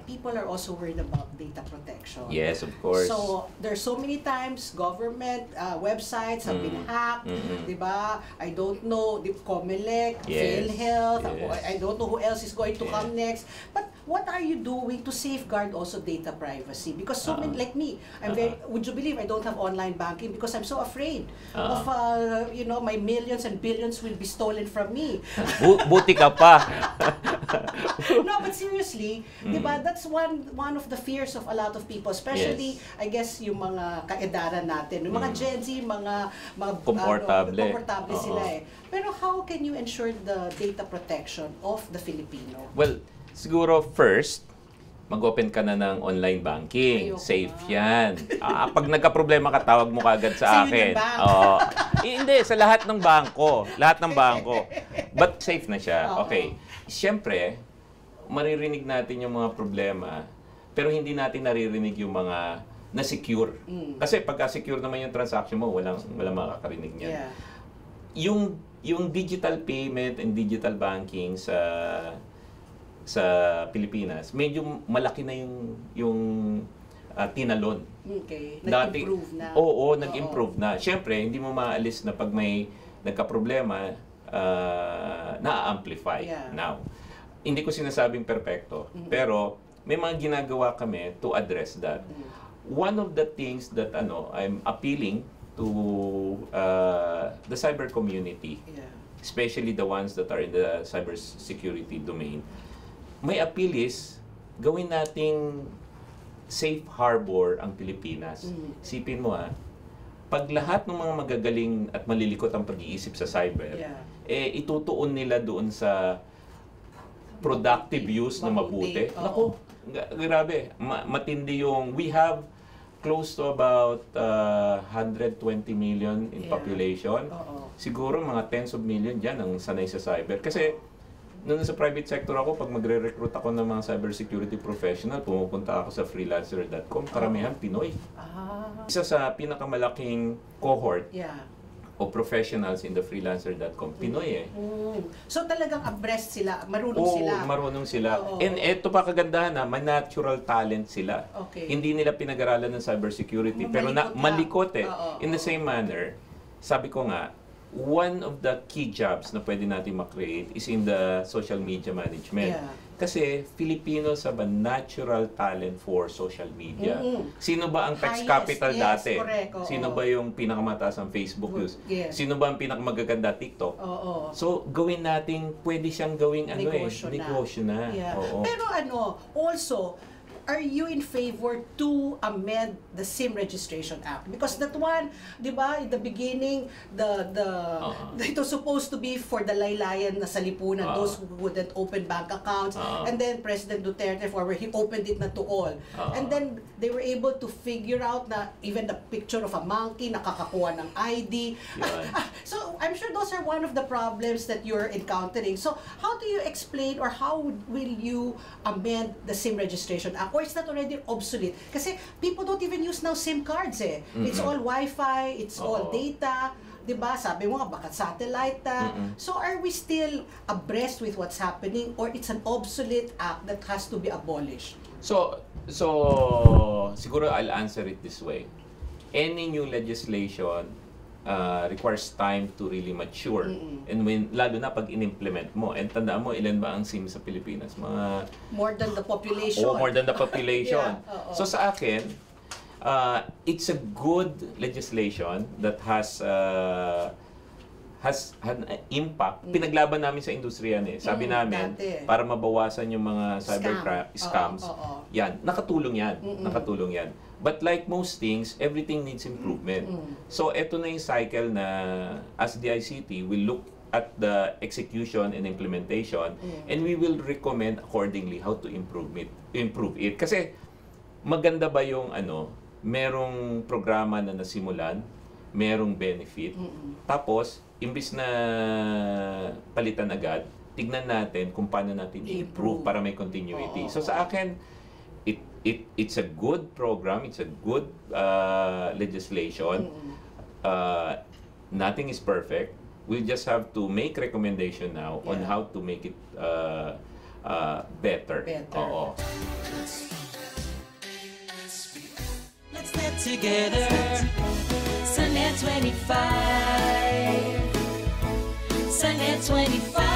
people are also worried about data protection. Yes, of course. So, there's so many times government websites have been hacked, diba? I don't know, the Comelec, PhilHealth, I don't know who else is going to come next. But what are you doing to safeguard also data privacy? Because so many, like me, I'm very, would you believe I don't have online banking because I'm so afraid of, you know, my millions and billions will be stolen from me. Buti ka pa. No, but seriously, diba, that's one of the fears of a lot of people, especially, I guess, yung mga kaedaran natin, yung mga Gen Z, mga komportable sila eh. Pero how can you ensure the data protection of the Filipino? Well, siguro first, mag-open ka na ng online banking. Safe yan. Pag nagka-problema ka, tawag mo kagad sa akin. Hindi, sa lahat ng bangko. Lahat ng bangko. But safe na siya. Okay. Siyempre, maririnig natin yung mga problema, pero hindi natin naririnig yung mga na-secure. Kasi pagka-secure naman yung transaction mo, walang makakarinig niyan. Yung digital payment and digital banking sa Pilipinas, medyo malaki na yung tinalon. Okay. Nag-improve na. Oo, nag-improve na. Siyempre, hindi mo maalis na pag may nagka-problema, na-amplify now. Hindi ko sinasabing perfecto, pero may mga ginagawa kami to address that. One of the things that I'm appealing to the cyber community, especially the ones that are in the cybersecurity domain, may appeal is gawin nating safe harbor ang Pilipinas. Isipin mo pag lahat ng mga magagaling at malilikot ang pag-iisip sa cyber, itutuon nila doon sa productive use na mabuti. Naku, grabe, matindi yung, we have close to about 120 million in population. Siguro mga tens of million dyan ang sanay sa cyber. Kasi noon sa private sector ako, pag magre-recruit ako ng mga cybersecurity professional, pumupunta ako sa freelancer.com, karamihan Pinoy. Isa sa pinakamalaking cohort o professionals in the freelancer.com, Pinoy So talagang abreast sila, marunong sila. Marunong sila. And eto pa kagandahan may natural talent sila. Hindi nila pinag-aralan ng cybersecurity, pero malikot In the same manner, sabi ko nga, one of the key jobs na pwede natin makreate is in the social media management. Kasi Filipinos have a natural talent for social media. Sino ba ang tax capital dati? Sino ba yung pinakamataas ang Facebook use? Sino ba ang pinakamagaganda TikTok? So, gawin natin, pwede siyang gawing negosyo na. Pero also, are you in favor to amend the SIM Registration Act? Because that one, di ba, in the beginning, it was supposed to be for the laylayan na sa lipunan, those who wouldn't open bank accounts. And then President Duterte, he opened it na to all. And then they were able to figure out na even the picture of a monkey, nakakakuha ng ID. So I'm sure those are one of the problems that you're encountering. So how do you explain or how will you amend the SIM Registration Act? Or is that already obsolete? Kasi people don't even use now SIM cards It's all Wi-Fi, it's all data. Diba? Sabi mo nga, baka satellite So are we still abreast with what's happening or it's an obsolete act that has to be abolished? So siguro I'll answer it this way. Any new legislation requires time to really mature. And lalo na pag in-implement mo. And tandaan mo, ilan ba ang SIM sa Pilipinas? More than the population. More than the population. So sa akin, it's a good legislation that has had an impact. Pinaglaban namin sa industriya Sabi namin, para mabawasan yung mga cyber scams, nakatulong yan. But like most things, everything needs improvement. So eto na yung cycle na as the ICT, we look at the execution and implementation and we will recommend accordingly how to improve it. Kasi maganda ba yung merong programa na nasimulan, merong benefit, tapos imbis na palitan agad, tignan natin kung paano natin i-improve para may continuity. So sa akin, it's a good program, it's a good legislation. Nothing is perfect. We just have to make recommendation now on how to make it better. together. Sunnet 25. Sunnet 25.